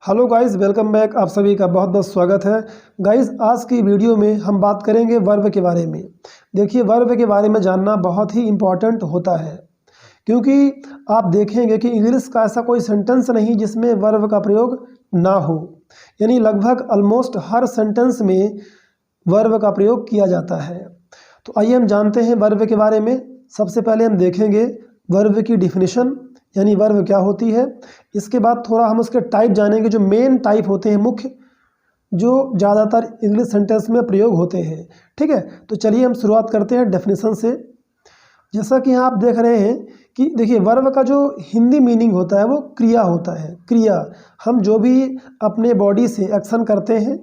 Hello guys, welcome back. आप सभी का बहुत बहुत स्वागत है। गाइस, आज की वीडियो में हम बात करेंगे वर्ब के बारे में। देखिए, वर्ब के बारे में जानना बहुत ही इम्पॉर्टेंट होता है, क्योंकि आप देखेंगे कि इंग्लिश का ऐसा कोई सेंटेंस नहीं जिसमें वर्ब का प्रयोग ना हो। यानी लगभग ऑलमोस्ट हर सेंटेंस में वर्ब का प्रयोग किया जाता है। तो आइए हम जानते हैं वर्ब के बारे में। सबसे पहले हम देखेंगे वर्ब की डिफिनीशन, यानी वर्ब क्या होती है। इसके बाद थोड़ा हम उसके टाइप जानेंगे, जो मेन टाइप होते हैं, मुख्य जो ज़्यादातर इंग्लिश सेंटेंस में प्रयोग होते हैं। ठीक है, तो चलिए हम शुरुआत करते हैं डेफिनेशन से। जैसा कि यहाँ आप देख रहे हैं कि देखिए, वर्ब का जो हिंदी मीनिंग होता है वो क्रिया होता है। क्रिया, हम जो भी अपने बॉडी से एक्शन करते हैं,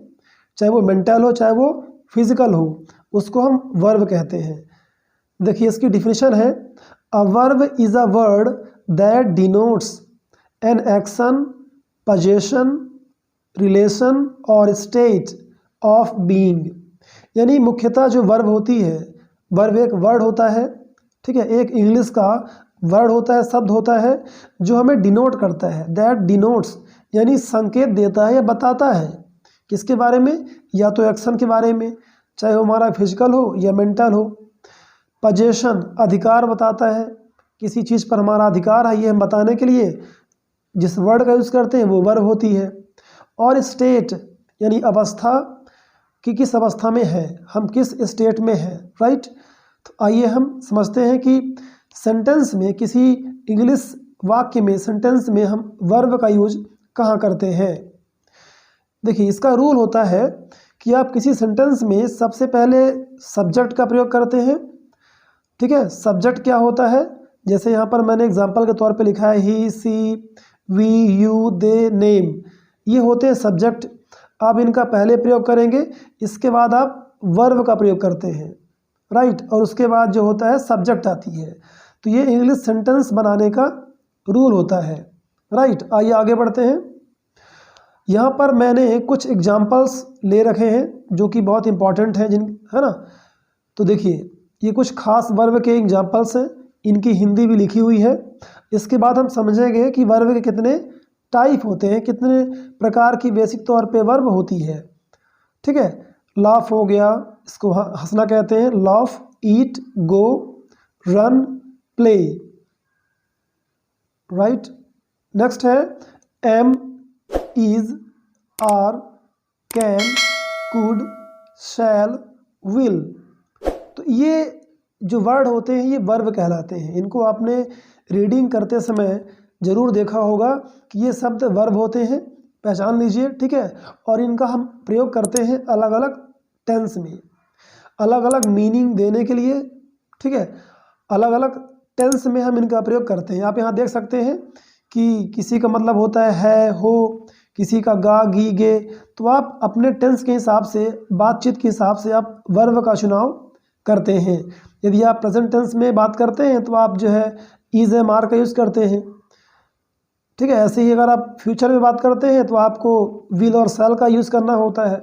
चाहे वो मेंटल हो चाहे वो फिजिकल हो, उसको हम वर्ब कहते हैं। देखिए, इसकी डिफिनीशन है, a verb is a word that denotes an action, position, relation और स्टेट ऑफ बीइंग। यानी मुख्यतः जो वर्ब होती है, वर्ब एक वर्ड होता है। ठीक है, एक इंग्लिश का वर्ड होता है, शब्द होता है जो हमें डिनोट करता है। दैट डिनोट्स यानी संकेत देता है या बताता है किसके बारे में, या तो एक्शन के बारे में, चाहे वो हमारा फिजिकल हो या मेंटल हो। पोजीशन, अधिकार बताता है, किसी चीज़ पर हमारा अधिकार है, ये हम बताने के लिए जिस वर्ड का यूज़ करते हैं वो वर्ब होती है। और स्टेट यानी अवस्था, कि किस अवस्था में है, हम किस स्टेट में हैं। राइट, तो आइए हम समझते हैं कि सेंटेंस में, किसी इंग्लिश वाक्य में, सेंटेंस में हम वर्ब का यूज कहाँ करते हैं। देखिए, इसका रूल होता है कि आप किसी सेंटेंस में सबसे पहले सब्जेक्ट का प्रयोग करते हैं। ठीक है, सब्जेक्ट क्या होता है, जैसे यहाँ पर मैंने एग्जांपल के तौर पे लिखा है, ही, सी, वी, यू, दे, नेम, ये होते हैं सब्जेक्ट। आप इनका पहले प्रयोग करेंगे, इसके बाद आप वर्ब का प्रयोग करते हैं। राइट, और उसके बाद जो होता है सब्जेक्ट आती है। तो ये इंग्लिश सेंटेंस बनाने का रूल होता है। राइट, आइए आगे बढ़ते हैं। यहाँ पर मैंने कुछ एग्जाम्पल्स ले रखे हैं जो कि बहुत इंपॉर्टेंट हैं, है ना। तो देखिए, ये कुछ खास वर्ब के एग्जाम्पल्स हैं, इनकी हिंदी भी लिखी हुई है। इसके बाद हम समझेंगे कि वर्ब के कितने टाइप होते हैं, कितने प्रकार की बेसिक तौर पे वर्ब होती है। ठीक है, लाफ हो गया, इसको हंसना कहते हैं, laugh, eat, go, run, play. Right, next है am, is, are, can, could, shall, will. तो ये जो वर्ड होते हैं ये वर्ब कहलाते हैं। इनको आपने रीडिंग करते समय ज़रूर देखा होगा कि ये शब्द वर्ब होते हैं, पहचान लीजिए। ठीक है, और इनका हम प्रयोग करते हैं अलग अलग टेंस में, अलग अलग मीनिंग देने के लिए। ठीक है, अलग अलग टेंस में हम इनका प्रयोग करते हैं। आप यहाँ देख सकते हैं कि किसी का मतलब होता है, हो, किसी का गा, गी, गे। तो आप अपने टेंस के हिसाब से, बातचीत के हिसाब से आप वर्ब का चुनाव करते हैं। यदि आप प्रेजेंट टेंस में बात करते हैं तो आप जो है इज, एम, आर का यूज़ करते हैं। ठीक है, ऐसे ही अगर आप फ्यूचर में बात करते हैं तो आपको विल और शैल का यूज़ करना होता है।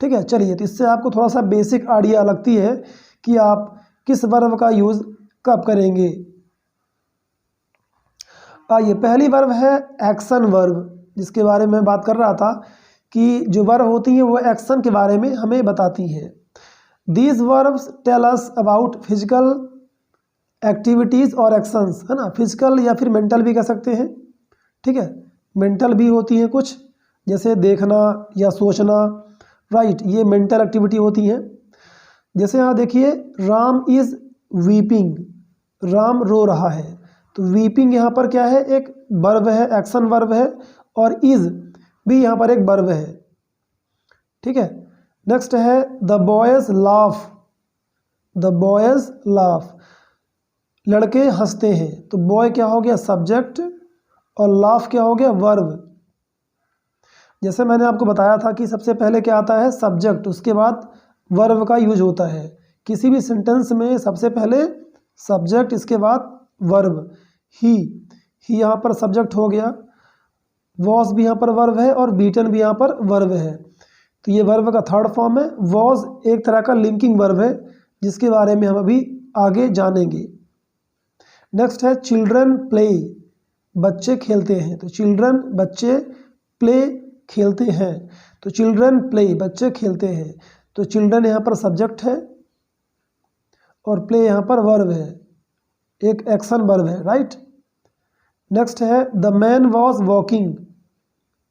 ठीक है, चलिए, तो इससे आपको थोड़ा सा बेसिक आइडिया लगती है कि आप किस वर्ब का यूज़ कब करेंगे। आइए, पहली वर्ब है एक्शन वर्ब, जिसके बारे में बात कर रहा था कि जो वर्ब होती है वो एक्शन के बारे में हमें बताती है। These verbs tell us about physical activities और actions, है ना। फिजिकल या फिर मेंटल भी कह सकते हैं। ठीक है, मेंटल भी होती हैं कुछ, जैसे देखना या सोचना। राइट, ये मेंटल एक्टिविटी होती हैं। जैसे यहाँ देखिए, राम इज़ वीपिंग, राम रो रहा है। तो वीपिंग यहाँ पर क्या है, एक वर्ब है, एक्शन वर्ब है, और इज़ भी यहाँ पर एक वर्ब है। ठीक है, नेक्स्ट है the boys laugh, the boys laugh, लड़के हंसते हैं। तो बॉय क्या हो गया, सब्जेक्ट, और लाफ क्या हो गया, वर्ब। जैसे मैंने आपको बताया था कि सबसे पहले क्या आता है, सब्जेक्ट, उसके बाद वर्ब का यूज होता है। किसी भी सेंटेंस में सबसे पहले सब्जेक्ट, इसके बाद वर्ब। ही यहाँ पर सब्जेक्ट हो गया, वॉज भी यहाँ पर वर्ब है, और बीटन भी यहाँ पर वर्ब है। तो ये वर्ब का थर्ड फॉर्म है। वॉज एक तरह का लिंकिंग वर्ब है, जिसके बारे में हम अभी आगे जानेंगे। नेक्स्ट है चिल्ड्रन प्ले, बच्चे खेलते हैं। तो चिल्ड्रन बच्चे, प्ले खेलते हैं, तो चिल्ड्रन प्ले बच्चे खेलते हैं, तो चिल्ड्रन यहाँ पर सब्जेक्ट है और प्ले यहाँ पर वर्ब है, एक एक्शन वर्ब है, राइट। नेक्स्ट है the man was walking,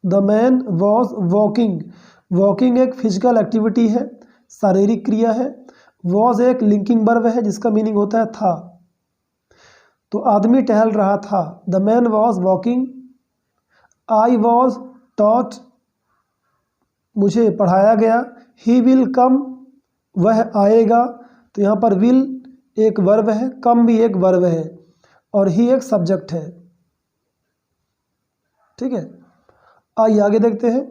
the man was walking, walking एक फिजिकल एक्टिविटी है, शारीरिक क्रिया है। वॉज एक लिंकिंग वर्ब है जिसका मीनिंग होता है था, तो आदमी टहल रहा था। The man was walking. I was taught, मुझे पढ़ाया गया। ही विल कम, वह आएगा, तो यहाँ पर विल एक वर्ब है, कम भी एक वर्ब है और ही एक सब्जेक्ट है, ठीक है। आइए आगे देखते हैं।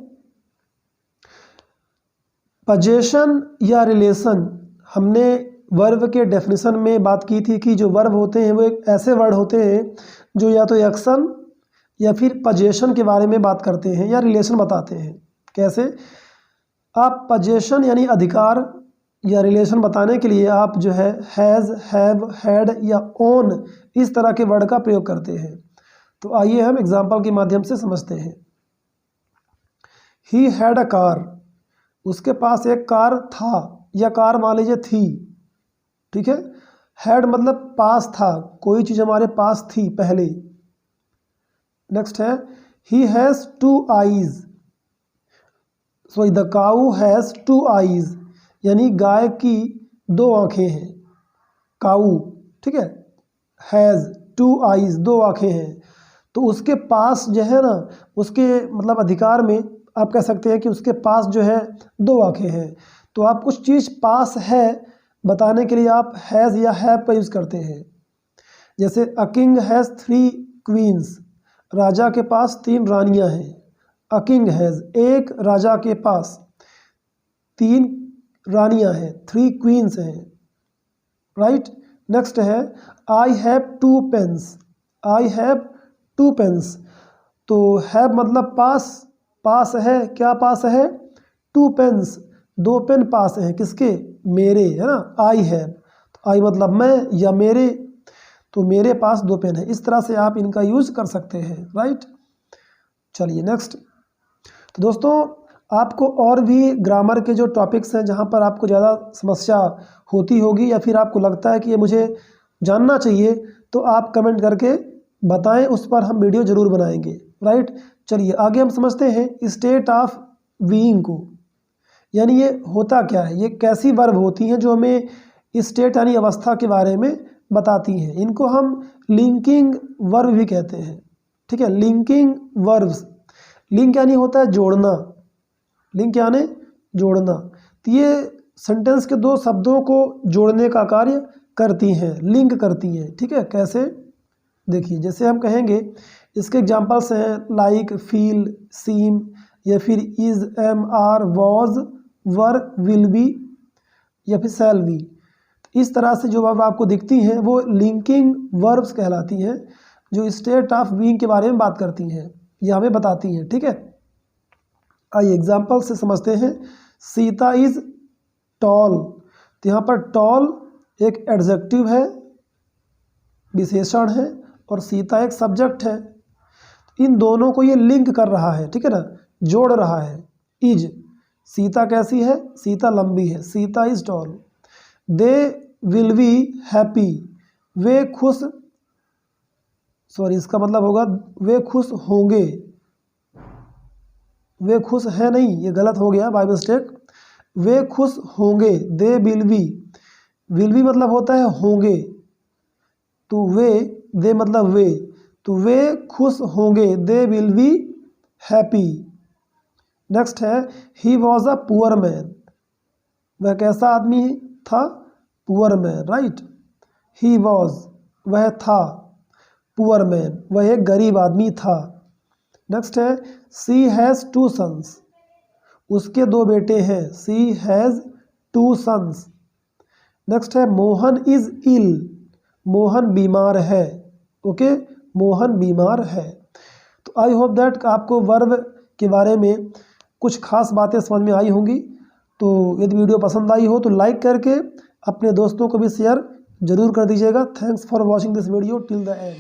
पजेशन या रिलेशन, हमने वर्ब के डेफिनेशन में बात की थी कि जो वर्ब होते हैं वो एक ऐसे वर्ड होते हैं जो या तो एक्शन या फिर पजेशन के बारे में बात करते हैं या रिलेशन बताते हैं। कैसे? आप पजेशन यानी अधिकार या रिलेशन बताने के लिए आप जो है हैज़, हैव, हैड या ओन इस तरह के वर्ड का प्रयोग करते हैं। तो आइए हम एग्जाम्पल के माध्यम से समझते हैं। ही हैड अ कार, उसके पास एक कार था या कार मान लीजिए थी, ठीक है। हैड मतलब पास था, कोई चीज़ हमारे पास थी पहले। नेक्स्ट है he has two eyes, sorry the cow has two eyes, यानी गाय की दो आँखें हैं, काऊ, ठीक है। हैज़ टू आईज, दो आँखें हैं, तो उसके पास जो है ना, उसके मतलब अधिकार में आप कह सकते हैं कि उसके पास जो है दो आँखें हैं। तो आप कुछ चीज़ पास है बताने के लिए आप हैज़ या हैव का यूज़ करते हैं। जैसे अ किंग हैज़ 3 क्वींस, राजा के पास 3 रानियां हैं। अ किंग हैज़, एक राजा के पास 3 रानियां हैं, 3 क्वींस हैं, राइट। नेक्स्ट है I have 2 pens, I have 2 pens, तो हैव मतलब पास, पास है, क्या पास है? 2 पेन्स, 2 पेन पास हैं, किसके? मेरे, है ना। आई हैव, तो आई मतलब मैं या मेरे, तो मेरे पास 2 पेन है। इस तरह से आप इनका यूज कर सकते हैं, राइट। चलिए नेक्स्ट। तो दोस्तों आपको और भी ग्रामर के जो टॉपिक्स हैं जहाँ पर आपको ज़्यादा समस्या होती होगी या फिर आपको लगता है कि ये मुझे जानना चाहिए, तो आप कमेंट करके बताएं, उस पर हम वीडियो ज़रूर बनाएंगे, राइट। चलिए आगे हम समझते हैं स्टेट ऑफ बीइंग को, यानी ये होता क्या है, ये कैसी वर्ब होती हैं जो हमें स्टेट यानी अवस्था के बारे में बताती हैं। इनको हम लिंकिंग वर्ब भी कहते हैं, ठीक है। लिंकिंग वर्ब्स, लिंक यानी होता है जोड़ना, लिंक यानी जोड़ना, तो ये सेंटेंस के 2 शब्दों को जोड़ने का कार्य करती हैं, लिंक करती हैं, ठीक है। कैसे? देखिए जैसे हम कहेंगे, इसके एग्जांपल्स हैं लाइक, फील, सीम या फिर is, am, are, was, were, will be या फिर शैल बी। इस तरह से जो वर्ब आपको दिखती हैं वो लिंकिंग वर्ब्स कहलाती हैं, जो स्टेट ऑफ बीइंग के बारे में बात करती हैं या हमें बताती हैं, ठीक है। आइए एग्जाम्पल से समझते हैं। सीता इज टॉल, तो यहाँ पर टॉल एक एडजेक्टिव है, विशेषण है, और सीता एक सब्जेक्ट है। इन दोनों को ये लिंक कर रहा है, ठीक है ना, जोड़ रहा है। इज, सीता कैसी है? सीता लंबी है, Sita is tall. They will be happy, वे खुश, सॉरी इसका मतलब होगा वे खुश होंगे, वे खुश है नहीं, ये गलत हो गया बाय मिस्टेक। वे खुश होंगे। दे विल बी मतलब होता है होंगे, तो वे, दे मतलब वे, तो वे खुश होंगे, they will be happy. Next है he was a poor man, वह कैसा आदमी था? Poor man, right. He was, वह था, पुअर मैन, वह एक गरीब आदमी था। नेक्स्ट है सी हैज़ 2 सन्स, उसके 2 बेटे हैं। सी हैज़ 2 सन्स। नेक्स्ट है मोहन इज इल, मोहन बीमार है, ओके, मोहन बीमार है। तो आई होप दैट आपको वर्ब के बारे में कुछ खास बातें समझ में आई होंगी। तो यदि वीडियो पसंद आई हो तो लाइक करके अपने दोस्तों को भी शेयर जरूर कर दीजिएगा। Thanks for watching this video till the end.